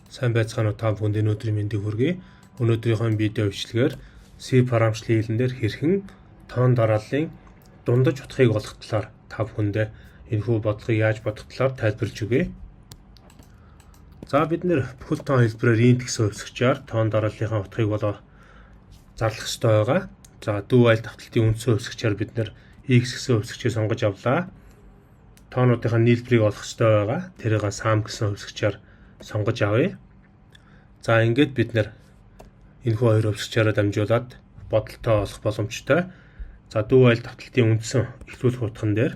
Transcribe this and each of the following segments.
Сайн байцгаана уу та бүхэнд өнөөдрийн мэндийг хүргэе. Өнөөдрийнхөө видео бичлэгээр C програмчлалын хэлэн дээр хэрхэн тоон дарааллын дундаж утгыг олох талаар та бүхэндээ энэхүү бодлогыг яаж бодох талаар тайлбарлаж өгье. За бид нэр бүхэл тоон хэлбэрээр int гэсэн хувьсгчаар тоон дарааллынхаа утгыг болоо зарлах ёстой байгаа. За дүү айл давталтын үндсэн хувьсгчаар бид нэр x гэсэн хувьсгчийг сонгож авлаа. Тоонуудынхаа нийлбэрийг олох ёстой байгаа. Тэрийг sum гэсэн хувьсгчаар сонгож авъя. За ингээд бид нэр энэхүү хоёр хувьсгчаараа дамжуулаад бодолтой олох боломжтой. За дүү айл давталтын үндсэн эхлүүлэх утган дээр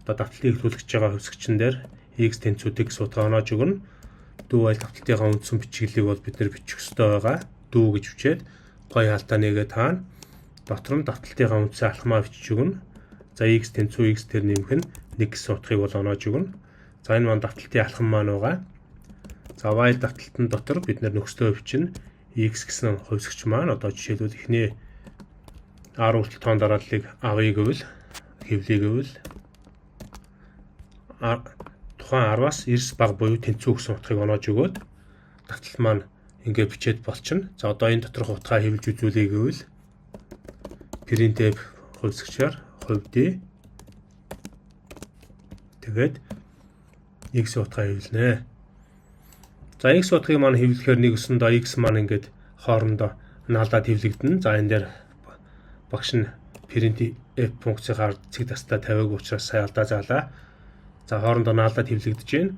одоо давталтыг эхлүүлж байгаа хувьсгчин дээр x тэнцвүүдийг гэсэн утга оноож өгнө. Дүү айл давталтынхаа үндсэн бичиглэлийг бол бид нэр бичих ёстой байгаа. Дүү гэж бичээд гоё хаалтаа нэгээ таана. Дотор нь давталтынхаа үндсэн алхмаа бичиж өгнө. За x тэнцүү x тэр нэмэх нь 1 гэсэн утгыг бол оноож өгнө. За энэ маань давталтын алхам маань байгаа. За while давталтын дотор бид нөхцөлөө бичнэ x гэсэн хувьсгч маань одоо жишээлбэл эхний r хүртэл тоон дарааллыг авъя гэвэл хэвлэе гэвэл тухайн 10-аас 9 бага буюу тэнцүү гэсэн утгыг оноож өгөөд давталт маань ингээд бичээд болчихно. За одоо энэ доторх утгаа хэвлэж үзүүлэе гэвэл printf хувьсгчаар хувь d тэгээд x утгаа хэвлэнэ. За x утгыг маань хэвлэхээр нэг өсөндөө x маань ингээд хоорондоо наалдаад хэвлэгдэнэ. За энэ дээр багш нь printf функцийнхаар цэг тастаа тавиагүй учраас сая алдаа заалаа. За хоорондоо наалдаад хэвлэгдэж байна.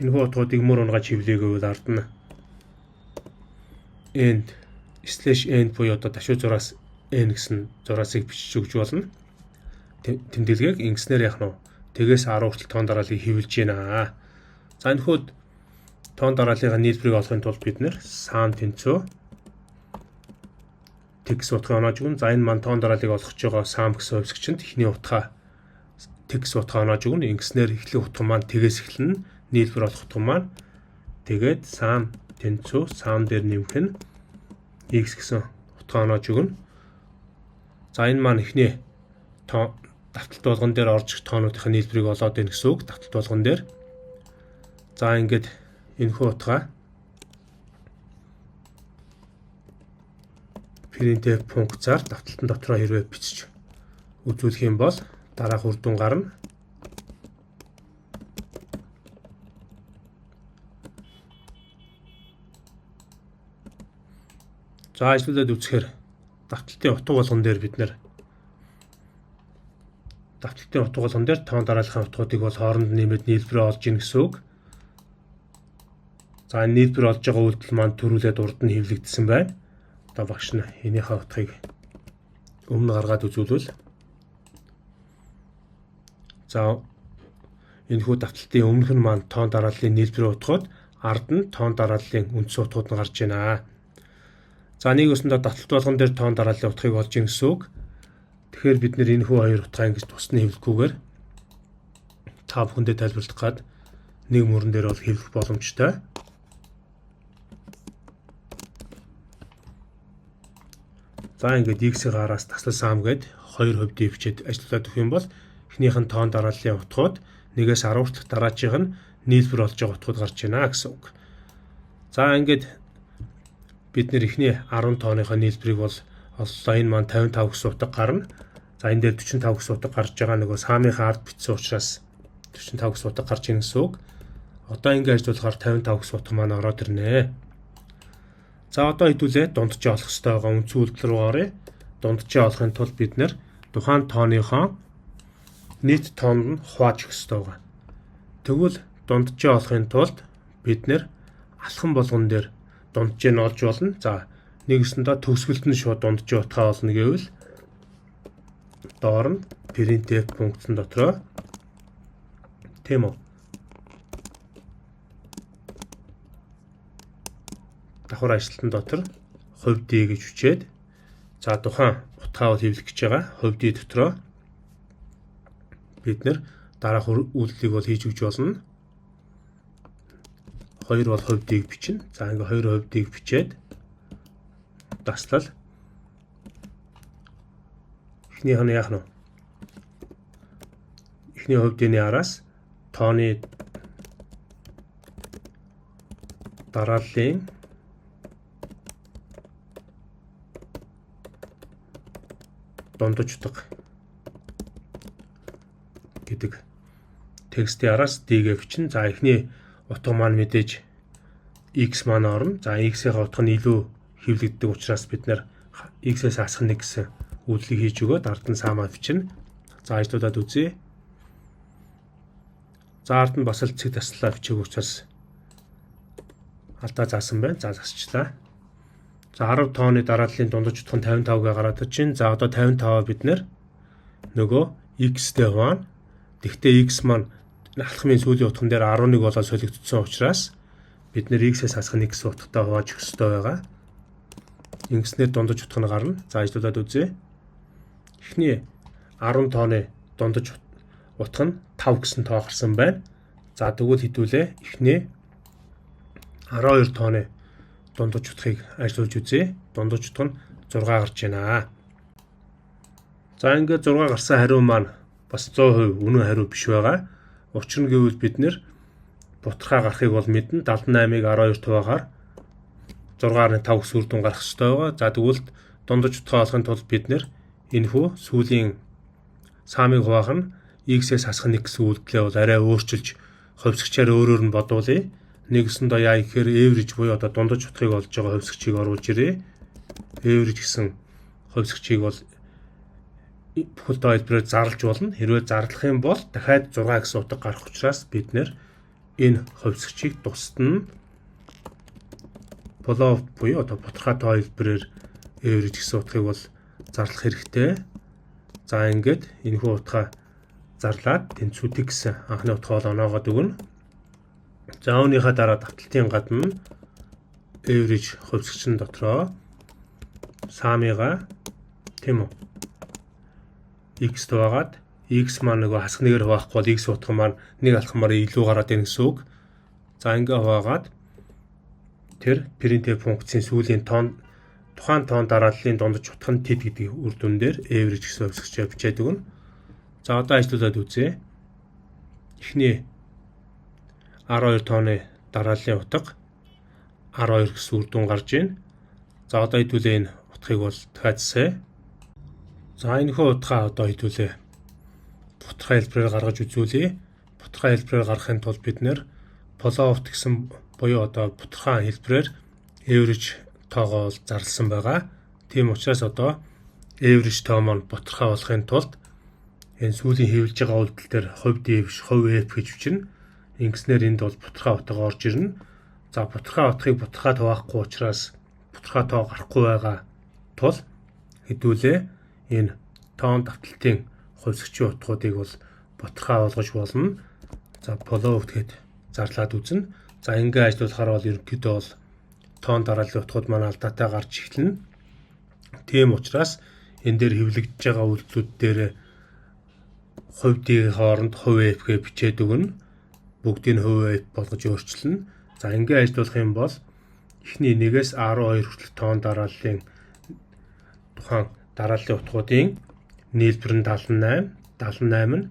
Энэхүү утгуудыг мөр унгаж хэвлэе гэвэл ард нь end/end буюу одоо дашуу зураас n гэсэн зураасыг бичиж өгч болно. Тэмдэглэгийг ингэснээр яах нь вэ? Тэгээс 10 хүртэл тоон дарааллыг хэвлэж байна. За энэхүү тоон дарааллын нийлбэрийг олохын тулд бид нэр sum тэнцүү text утгыг оноож өгнө. За энэ маань тоон дарааллыг олгож байгаа sum гэсэн хувьсгчэнд эхний утгаа text утгаа оноож өгнө. Ингэснээр эхлэх утга маань тэгээс эхэлнэ. Нийлбэр олох утга маань тэгээд sum тэнцүү sum дээр нэмэх нь x гэсэн утгаа оноож өгнө. За энэ маань эхний давталт болгон дээр орж ирэх тоонуудын нийлбэрийг олоод байна гэсэн үг. Давталт болгон дээр. За ингээд энэхүү утгаа printf функцаар давталтын дотроо хэрвээ бичиж үзүүлэх юм бол дараах үр дүн гарна. За ажиллуулад үзэхээр давталтын утга болгон дээр бид нэр давталтын утга болгон дээр тоон дарааллын утгуудыг бол хооронд нэмээд нийлбэрээ олж ийн гэсэн үг. За энэ нийлбэр олж байгаа үйлдэл маань төрүүлээд урд нь хэвлэгдсэн байна. Одоо багш нь энийхээ утгыг өмнө гаргаад үзүүлвэл. За энэхүү давталтын өмнөх нь маань тоон дарааллын нийлбэрийн утгууд, ард нь тоон дарааллын үндсэн утгууд нь гарч байна. За нэг өсөндөө давталт болгон дээр тоон дарааллын утгыг олж ийн гэсэн үг. Тэгэхээр бид нэр энэхүү хоёр утгаа ингэж тусна хэвлэхгүйгээр та бүхэндээ тайлбарлах гад нэг мөрөн дээр бол хэвлэх боломжтой. За ингээд x-ийн араас таслал sum гээд 2 хувьд бичээд ажиллуулад өгөх юм бол эхнийх нь тоон дарааллын утгууд нэгээс 10 хүртэлх дараачийн нь нийлбэр олж байгаа утгууд гарч байна гэсэн үг. За ингээд бид нэр эхний 10 тооныхоо нийлбэрийг бол оллоо. Энэ маань 55 гэсэн утга гарна. За энэ дээр 45 гэсэн утга гарч байгаа нөгөө sum-ийн ард бичсэн учраас 45 гэсэн утга гарч ийн гэсэн үг. Одоо ингээд ажиллуулахаар 55 гэсэн утга маань ороод ирнэ. За одоо хэдүүлээ дунджаа олох хэрэгтэй байгаа үндсэн үйлдэл рүү оръё. Дунджаа олохын тулд бид нэр тухайн тооныхоо нийт тоонд нь хувааж өгөх хэрэгтэй байгаа. Тэгвэл дунджаа олохын тулд бид нэр алхам болгон дээр дунджаа нь олж болно. За нэгэсэндээ төгсгөлд нь шууд дунджаа утгаа олно гэвэл доор нь printf функцэн дотроо тийм үү давхар ажилтан дотор хувь d гэж хүчээд за тухайн утгаа бол хэвлэх гэж байгаа хувь d дотроо бид нэр дараах үйлдэлийг бол хийж өгч болно. 2 бол хувь d-г бичнэ. За ингээ 2 хувь d-г бичээд таслал эхнийх нь яах нь эхний хувь d-ний араас тооны давталтын 10 хүртэл тоон дарааллыг авъя гэвэл 10 хүртэл тоон дарааллыг авъя гэвэл 10 дарааллын дундаж утга гэдэг текстийн араас D-гээ бичнэ. За эхний утга маань мэдээж x маань орно. За x-ийн утга нь илүү хэвлэгддэг учраас бид нэр x-ээс асах 1 гэсэн үйлдэлийг хийж өгөөд ард нь саамаа бичнэ. За ажлуудад үзье. За ард нь бас л цэг таслаа бичээг учраас алдаа заасан байна. За засчлаа. За 10 тооны дарааллын дундаж утга нь 55-гээ гараад чинь. За одоо 55-аа бид нэр нөгөө x-тэй хуваана. Тэгвэл x маань алхмын сүүлийн утган дээр 11 болоод солигдсон учраас бид нэр x-ээс асах 1 гэсэн утгатай хувааж өгөх ёстой байгаа. Ингэснээр дундаж утга нь гарна. За ажлуудад үзье. Эхний 10 тооны дундаж утга нь 5 гэсэн тоо гарсан байна. За тэгвэл хэдүүлээ эхний 12 тооны дундаж утгыг ажиллуулж үзье. Дундаж утга нь 6 гарч байна. За ингээд 6 гарсан хариу маань бас 100% үнэн хариу биш байгаа. Учир нь гэвэл бид нэр бутархаа гарахыг бол мэднэ. 78-ыг 12 хуваагаар 6.5 гэсэн үр дүн гарах ёстой байгаа. За тэгвэл дундаж утгаа олохын тулд бид нэр энэхүү сүүлийн саамыг хуваах нь x-ээс асах 1 гэсэн үйлдэлээ бол арай өөрчилж хувьсгчаар өөрөөр нь бодуулъя. Нэгсэндээ яа гэхээр average буюу одоо дундаж утгыг олж байгаа хувьсгчийг оруулж ирээ. Average гэсэн хувьсгчийг бол бүхэл тайлбараар зарлж болно. Хэрвээ зарлах юм бол дахиад 6 гэсэн утга гарах учраас бид нэр энэ хувьсгчийг тусад нь follow буюу одоо бутархай тайлбараар average гэсэн утгыг бол зарлах хэрэгтэй. За ингээд энэхүү утгаа зарлаад тэнцвүүдийг гэсэн анхны утгаа бол оноогоод өгнө. За үүнийхээ дараа давталтын гадна average хувьсгчин дотроо саамыгаа тийм үү x туугаад x маань нөгөө хасах нэгээр хуваахгүй бол x утга маань нэг алхмаар илүү гараад ирнэ гэсэн үг. За ингээ хуваагаад тэр printf функцийн сүүлийн тухайн тоон дарааллын дундаж утга нь тэд гэдэг үр дүн дээр average гэсэн хувьсгчээ бичээд өгнө. За одоо ажлуулад үзье. Эхний 12 тооны дарааллын утга 12 гэсэн үр дүн гарч ийн. За одоо хэдүүлээ энэ утгыг бол дахиадсаа. За энэхүү утгаа одоо хэдүүлээ бутархай хэлбэрээр гаргаж үзүүлье. Бутархай хэлбэрээр гаргахын тулд бид нэр follow гэсэн буюу одоо бутархай хэлбэрээр average тоогоо зарласан байгаа. Тийм учраас одоо average тоо маань бутархай болохын тулд энэ сүүлийн хэвлэж байгаа үйлдэл дээр хувь d биш хувь f гэж бичнэ. Ингэснээр энд бол бутархай утга орж ирнэ. За бутархай утгыг бутархай хуваахгүй учраас бутархай тоо гарахгүй байгаа тул хэдүүлээ энэ тоон давталтын хувьсгчийн утгуудыг бол бутархай болгож болно. За follow гэхэд зарлаад үзнэ. За ингээ ажиллуулахаар бол ерөнхийдөө бол тоон дарааллын утгууд маань алдаатай гарч эхэлнэ. Тийм учраас энэ дээр хэвлэгдэж байгаа үйлдэлүүд дээр хувь d-ийн хооронд хувь f-гээ бичээд өгнө. Бүгдийг хувь f болгож өөрчилнө. За ингээ ажиллуулах юм бол эхний 1-ээс 12 хүртэл тоон дарааллын тухайн дарааллын утгуудын нийлбэр нь 78, 78 нь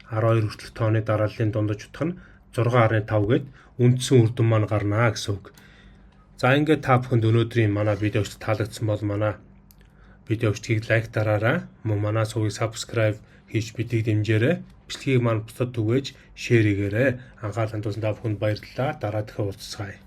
12 хүртэл тооны дарааллын дундаж утга нь 6.5 гээд үндсэн үр дүн маань гарнаа гэсэн үг. За ингээд та бүхэнд өнөөдрийн манай видеогч таалагдсан бол манай видеогчдыг лайк дараарай. Мөн манай сувгийг subscribe хийж бидийг дэмжээрэй. Бичлэгийг маань бусдад түгээж share хийгээрэй. Анхаарал хандуулсан та бүхэнд баярлалаа. Дараа дахин уулзцгаая.